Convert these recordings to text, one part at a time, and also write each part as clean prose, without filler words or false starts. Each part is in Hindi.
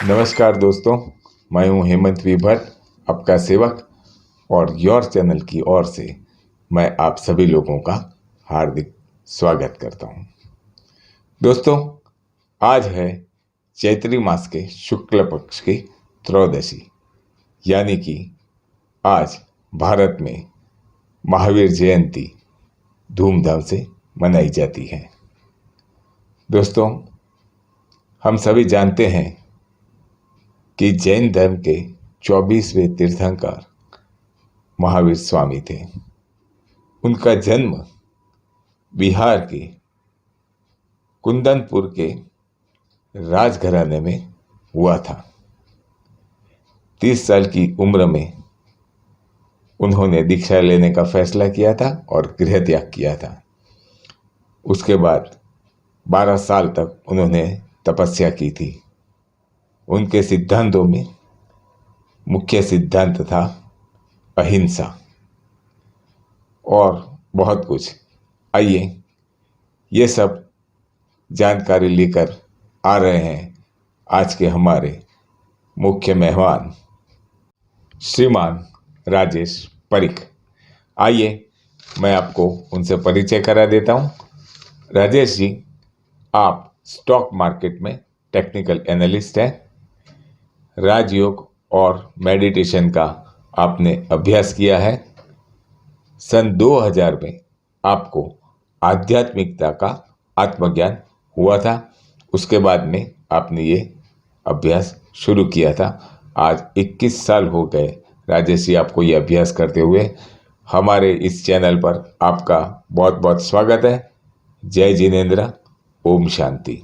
नमस्कार दोस्तों, मैं हूं हेमंत वी भट्ट, आपका सेवक। और योर चैनल की ओर से मैं आप सभी लोगों का हार्दिक स्वागत करता हूं। दोस्तों, आज है चैत्री मास के शुक्ल पक्ष की त्रयोदशी, यानी कि आज भारत में महावीर जयंती धूमधाम से मनाई जाती है। दोस्तों, हम सभी जानते हैं कि जैन धर्म के 24वें तीर्थंकर महावीर स्वामी थे। उनका जन्म बिहार के कुंदनपुर के राजघराने में हुआ था। 30 साल की उम्र में उन्होंने दीक्षा लेने का फैसला किया था और गृह त्याग किया था। उसके बाद 12 साल तक उन्होंने तपस्या की थी। उनके सिद्धांतों में मुख्य सिद्धांत था अहिंसा और बहुत कुछ। आइए ये सब जानकारी लेकर आ रहे हैं आज के हमारे मुख्य मेहमान श्रीमान राजेश परिख। आइए मैं आपको उनसे परिचय करा देता हूं। राजेश जी, आप स्टॉक मार्केट में टेक्निकल एनालिस्ट हैं। राजयोग और मेडिटेशन का आपने अभ्यास किया है। सन 2000 में आपको आध्यात्मिकता का आत्मज्ञान हुआ था। उसके बाद में आपने ये अभ्यास शुरू किया था। आज 21 साल हो गए राजेश जी आपको ये अभ्यास करते हुए। हमारे इस चैनल पर आपका बहुत बहुत स्वागत है। जय जिनेंद्र, ओम शांति।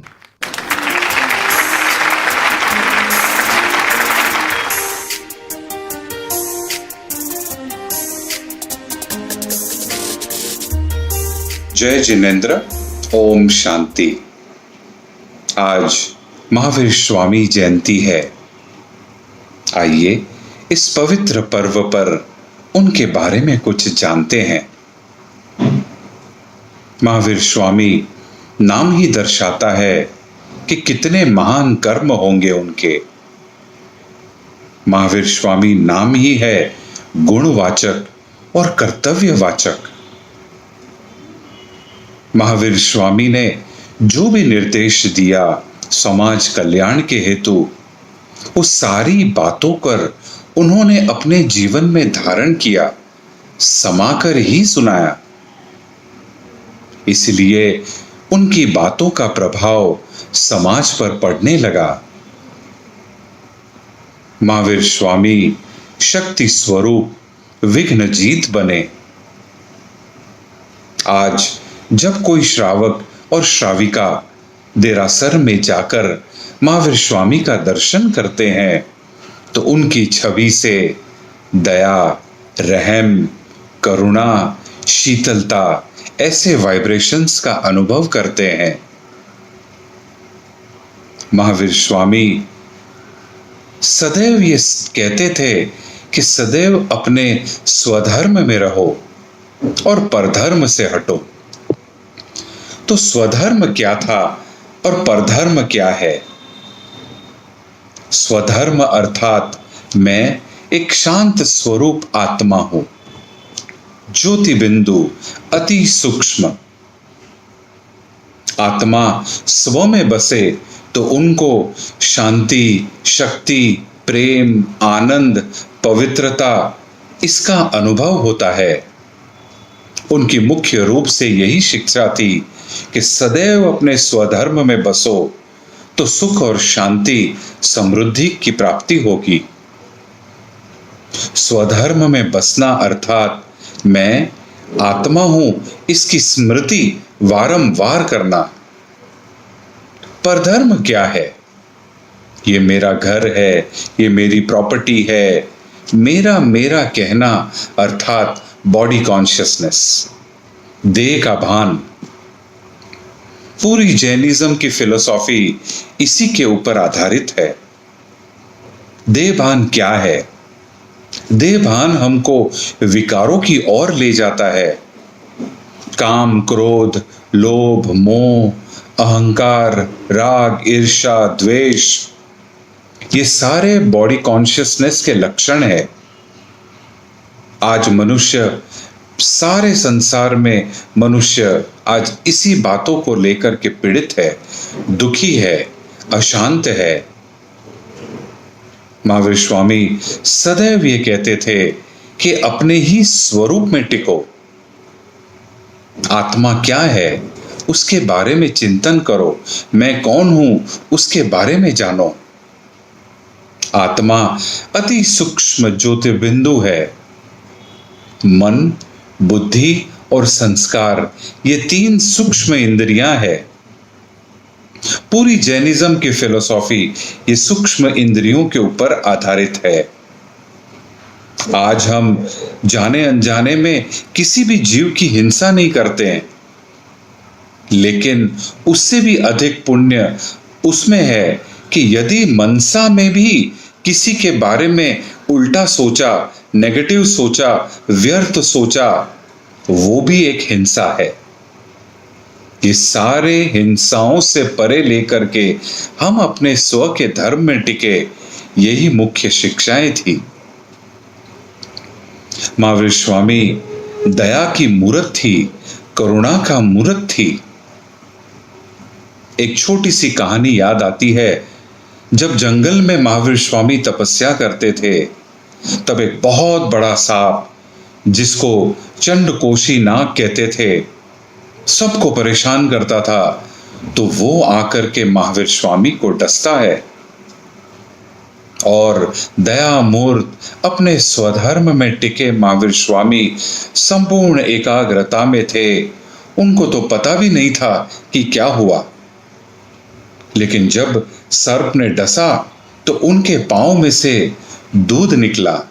जय जिनेंद्र, ओम शांति। आज महावीर स्वामी जयंती है। आइए इस पवित्र पर्व पर उनके बारे में कुछ जानते हैं। महावीर स्वामी नाम ही दर्शाता है कि कितने महान कर्म होंगे उनके। महावीर स्वामी नाम ही है गुणवाचक और कर्तव्यवाचक। महावीर स्वामी ने जो भी निर्देश दिया समाज कल्याण के हेतु, उस सारी बातों पर उन्होंने अपने जीवन में धारण किया, समाकर ही सुनाया। इसलिए उनकी बातों का प्रभाव समाज पर पड़ने लगा। महावीर स्वामी शक्ति स्वरूप विघ्नजीत बने। आज जब कोई श्रावक और श्राविका देरासर में जाकर महावीर स्वामी का दर्शन करते हैं तो उनकी छवि से दया, रहम, करुणा, शीतलता ऐसे वाइब्रेशंस का अनुभव करते हैं। महावीर स्वामी सदैव ये कहते थे कि सदैव अपने स्वधर्म में रहो और परधर्म से हटो। तो स्वधर्म क्या था और परधर्म क्या है? स्वधर्म अर्थात मैं एक शांत स्वरूप आत्मा हूं, ज्योति बिंदु, अति सूक्ष्म। आत्मा स्व में बसे तो उनको शांति, शक्ति, प्रेम, आनंद, पवित्रता इसका अनुभव होता है। उनकी मुख्य रूप से यही शिक्षा थी कि सदैव अपने स्वधर्म में बसो तो सुख और शांति, समृद्धि की प्राप्ति होगी। स्वधर्म में बसना अर्थात मैं आत्मा हूं इसकी स्मृति वारंवार करना। परधर्म क्या है? ये मेरा घर है, ये मेरी प्रॉपर्टी है, मेरा मेरा कहना अर्थात बॉडी कॉन्शियसनेस, देह का भान। पूरी जैनिज्म की फिलोसॉफी इसी के ऊपर आधारित है। देहभान क्या है? देहभान हमको विकारों की ओर ले जाता है। काम, क्रोध, लोभ, मोह, अहंकार, राग, ईर्ष्या, द्वेष, ये सारे बॉडी कॉन्शियसनेस के लक्षण है। आज मनुष्य, सारे संसार में मनुष्य आज इसी बातों को लेकर के पीड़ित है, दुखी है, अशांत है। महावीर स्वामी सदैव ये कहते थे कि अपने ही स्वरूप में टिको। आत्मा क्या है उसके बारे में चिंतन करो, मैं कौन हूं उसके बारे में जानो। आत्मा अति सूक्ष्म ज्योतिर्बिंदु है। मन, बुद्धि और संस्कार, ये 3 सूक्ष्म इंद्रियां हैं। पूरी जैनिज्म की फिलॉसफी ये सूक्ष्म इंद्रियों के ऊपर आधारित है। आज हम जाने अनजाने में किसी भी जीव की हिंसा नहीं करते हैं, लेकिन उससे भी अधिक पुण्य उसमें है कि यदि मनसा में भी किसी के बारे में उल्टा सोचा, नेगेटिव सोचा, व्यर्थ सोचा, वो भी एक हिंसा है। ये सारे हिंसाओं से परे लेकर के हम अपने स्व के धर्म में टिके, यही मुख्य शिक्षाएं थी। महावीर स्वामी दया की मूरत थी, करुणा का मूरत थी। एक छोटी सी कहानी याद आती है। जब जंगल में महावीर स्वामी तपस्या करते थे, तब एक बहुत बड़ा सांप, जिसको चंडकोशी नाग कहते थे, सबको परेशान करता था। तो वो आकर के महावीर स्वामी को डसता है और दया मूर्त अपने स्वधर्म में टिके महावीर स्वामी संपूर्ण एकाग्रता में थे। उनको तो पता भी नहीं था कि क्या हुआ, लेकिन जब सर्प ने डसा तो उनके पांव में से दूध निकला।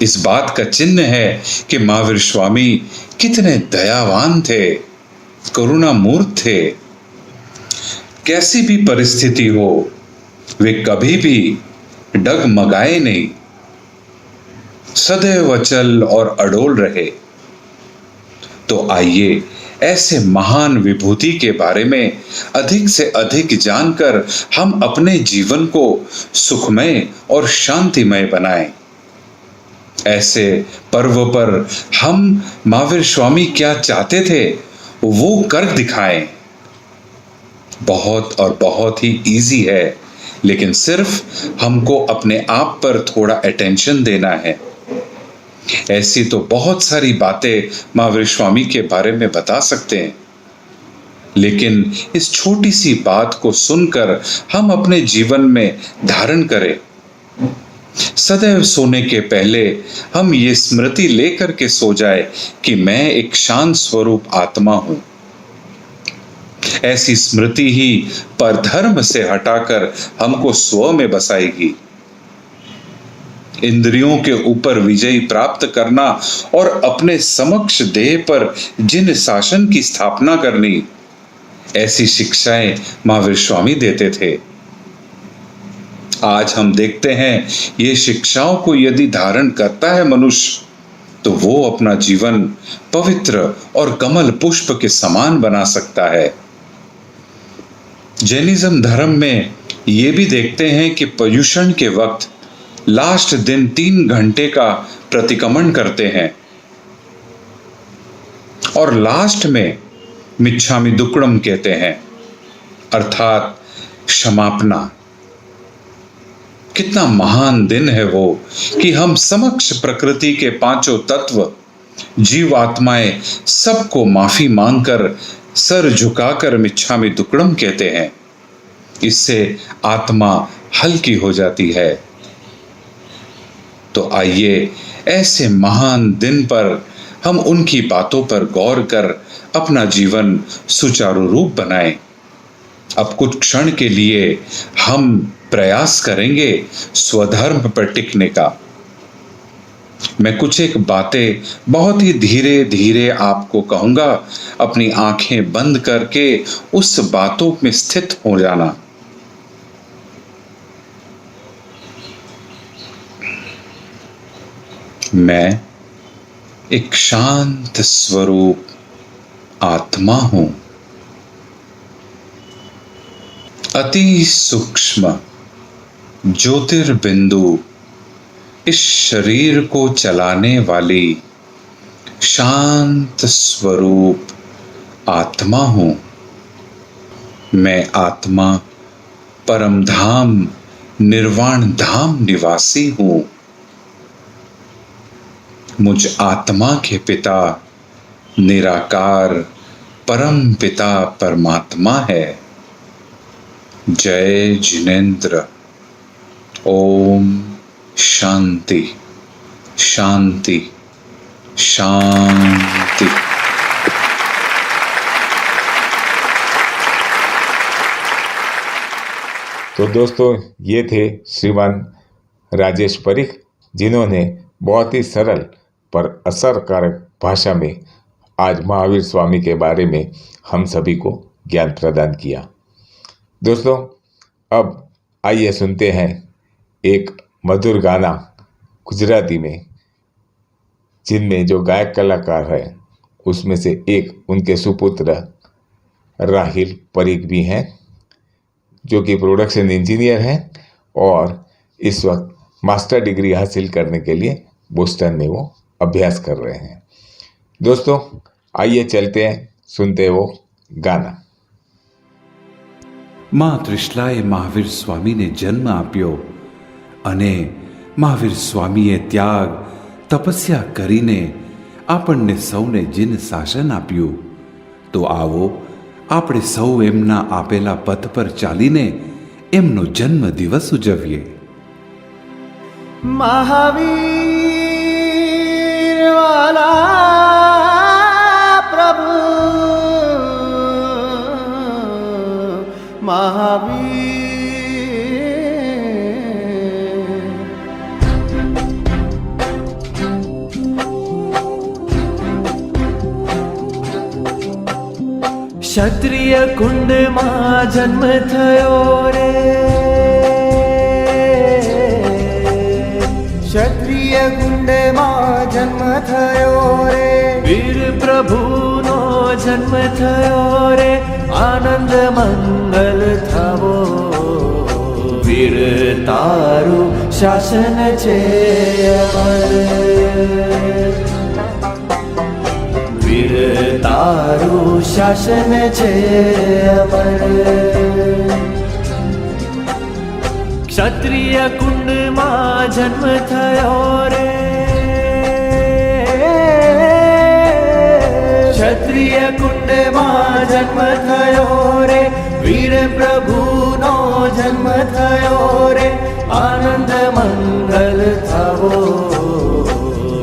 इस बात का चिन्ह है कि महावीर स्वामी कितने दयावान थे, करुणामूर्त थे। कैसी भी परिस्थिति हो, वे कभी भी डगमगाए नहीं, सदैव अचल और अडोल रहे। तो आइए ऐसे महान विभूति के बारे में अधिक से अधिक जानकर हम अपने जीवन को सुखमय और शांतिमय बनाएं। ऐसे पर्व पर हम महावीर स्वामी क्या चाहते थे वो कर दिखाएं। बहुत और बहुत ही इजी है, लेकिन सिर्फ हमको अपने आप पर थोड़ा अटेंशन देना है। ऐसी तो बहुत सारी बातें महावीर स्वामी के बारे में बता सकते हैं, लेकिन इस छोटी सी बात को सुनकर हम अपने जीवन में धारण करें। सदैव सोने के पहले हम ये स्मृति लेकर के सो जाए कि मैं एक शांत स्वरूप आत्मा हूं। ऐसी स्मृति ही परधर्म से हटाकर हमको स्व में बसाएगी। इंद्रियों के ऊपर विजय प्राप्त करना और अपने समक्ष देह पर जिन शासन की स्थापना करनी, ऐसी शिक्षाएं महावीर स्वामी देते थे। आज हम देखते हैं ये शिक्षाओं को यदि धारण करता है मनुष्य, तो वो अपना जीवन पवित्र और कमल पुष्प के समान बना सकता है। जैनिज्म धर्म में ये भी देखते हैं कि पर्युषण के वक्त लास्ट दिन 3 घंटे का प्रतिक्रमण करते हैं और लास्ट में मिच्छामि दुक्कडम कहते हैं, अर्थात क्षमापना। कितना महान दिन है वो कि हम समक्ष प्रकृति के 5 तत्व, जीव आत्माएं सबको माफी मांगकर सर झुकाकर मिच्छामि दुक्कडम कहते हैं। इससे आत्मा हल्की हो जाती है। तो आइए ऐसे महान दिन पर हम उनकी बातों पर गौर कर अपना जीवन सुचारू रूप बनाएं। अब कुछ क्षण के लिए हम प्रयास करेंगे स्वधर्म पर टिकने का। मैं कुछ एक बातें बहुत ही धीरे धीरे आपको कहूंगा। अपनी आंखें बंद करके उस बातों में स्थित हो जाना। मैं एक शांत स्वरूप आत्मा हूं, अति सूक्ष्म ज्योतिर्बिंदु इस शरीर को चलाने वाली शांत स्वरूप आत्मा हूं। मैं आत्मा परम धाम निर्वाण धाम निवासी हूं। मुझ आत्मा के पिता निराकार परम पिता परमात्मा है। जय जिनेन्द्र। ओम शांति शांति शांति। तो दोस्तों, ये थे श्रीमान राजेश परीख, जिन्होंने बहुत ही सरल पर असरकारक भाषा में आज महावीर स्वामी के बारे में हम सभी को ज्ञान प्रदान किया। दोस्तों, अब आइए सुनते हैं एक मधुर गाना गुजराती में, जिनमें जो गायक कलाकार है उसमें से एक उनके सुपुत्र राहिल परीख भी हैं, जो कि प्रोडक्शन इंजीनियर हैं और इस वक्त मास्टर डिग्री हासिल करने के लिए बोस्टन में वो अभ्यास कर रहे हैं। दोस्तों, आइए चलते हैं, सुनते वो गाना। માં ત્રિશલાએ મહાવીર સ્વામીને જન્મ આપ્યો અને મહાવીર સ્વામીએ ત્યાગ તપસ્યા કરીને આપણને સૌને જીન શાસન આપ્યું। તો આવો આપણે સૌ એમના આપેલા પથ પર ચાલીને એમનો જન્મ દિવસ ઉજવીએ। महावीर वाला प्रभु महावीर। क्षत्रिय कुंड में जन्म थयो रे, क्षत्रिय कुंड में जन्म थयो रे, वीर प्रभु नो जन्म थयो रे, आनंद मंगल थवो, वीर तारु शासन छे अमर, वीर तारु शासन छे अमर। क्षत्रिय कुंड में जन्म थयो रे, क्षत्रिय कुंड में जन्म थयो रे, वीर प्रभु नो जन्म थयो रे, आनंद मंगल थवो,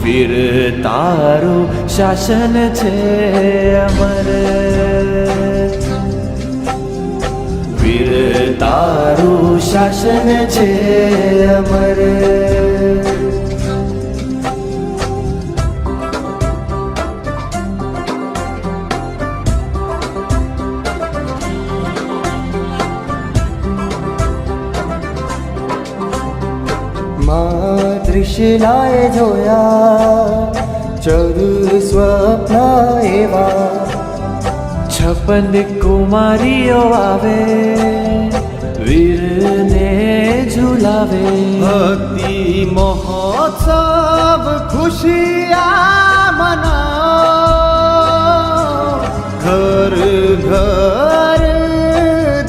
वीर तारु शासन छे अमर, वीर तारु शासन छे अमर। त्रिशलाए जोया 14 स्वप्न एवा, 56 कुमारीओ आवे, वीर ने झुलावे, भक्ति महोत्सव खुशियाँ मनाओ, घर घर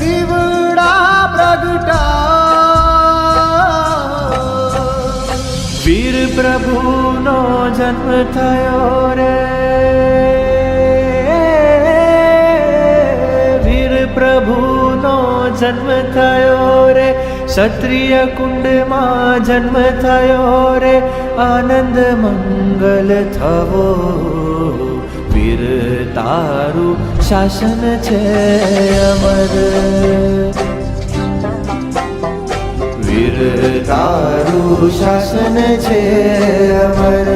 दीवड़ा प्रगटाओ, वीर प्रभु नो जन्म थयो रे, वीर प्रभु नो जन्म थयो रे, क्षत्रिय कुंड में जन्म थयो रे, आनंद मंगल थवो, वीर तारु शासन छे अमर, वीर तारु शासन छे अमर।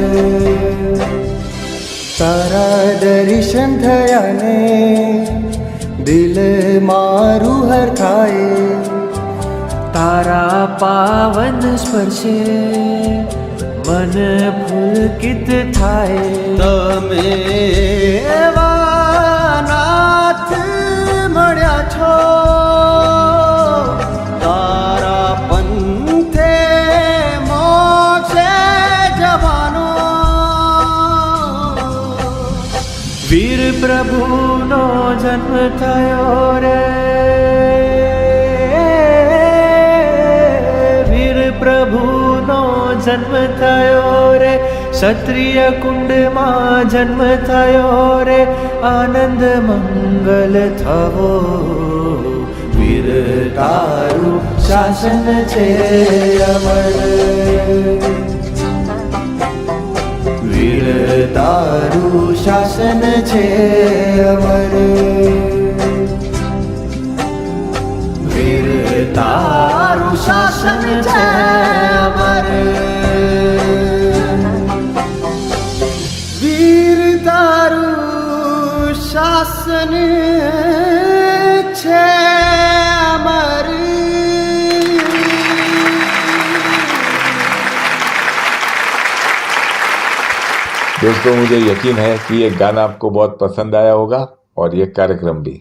तारा दर्शन थया ने दिल मारू हरखाए, तारा पावन स्पर्शे मन पुलकित थाए, तमे एवा नाथ मळ्या छो, तारा વીર પ્રભુનો જન્મ થયો રે, વીર પ્રભુનો જન્મ થયો રે, ક્ષત્રિય કુંડમાં જન્મ થયો રે, આનંદ મંગલ થવો, વીર તારું શાસન છે અમર, વીર તારું શાસન છે અમર, વીર તારું શાસન છે અમર, વીર તારું શાસન છે અમર। दोस्तों मुझे यकीन है कि ये गाना आपको बहुत पसंद आया होगा और ये कार्यक्रम भी।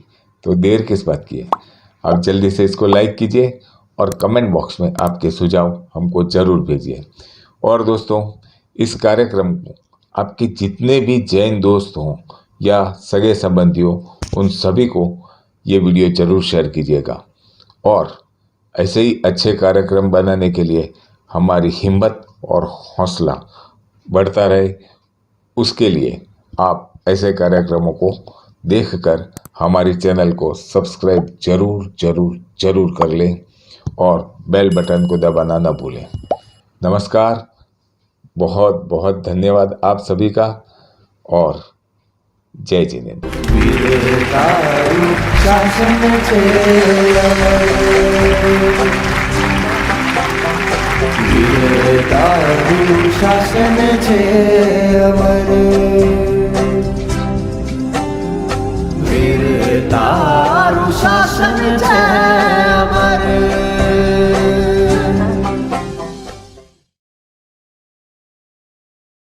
तो देर किस बात की है, आप जल्दी से इसको लाइक कीजिए और कमेंट बॉक्स में आपके सुझाव हमको ज़रूर भेजिए। और दोस्तों इस कार्यक्रम को आपके जितने भी जैन दोस्त हों या सगे संबंधी हो, उन सभी को ये वीडियो ज़रूर शेयर कीजिएगा। और ऐसे ही अच्छे कार्यक्रम बनाने के लिए हमारी हिम्मत और हौसला बढ़ता रहे, उसके लिए आप ऐसे कार्यक्रमों को देखकर हमारे चैनल को सब्सक्राइब जरूर जरूर जरूर कर लें और बेल बटन को दबाना ना भूलें। नमस्कार, बहुत बहुत धन्यवाद आप सभी का और जय जिनेन्द्र। वीर तारू शासन छे अमर, वीर तारू शासन छे अमर, वीर तारू शासन छे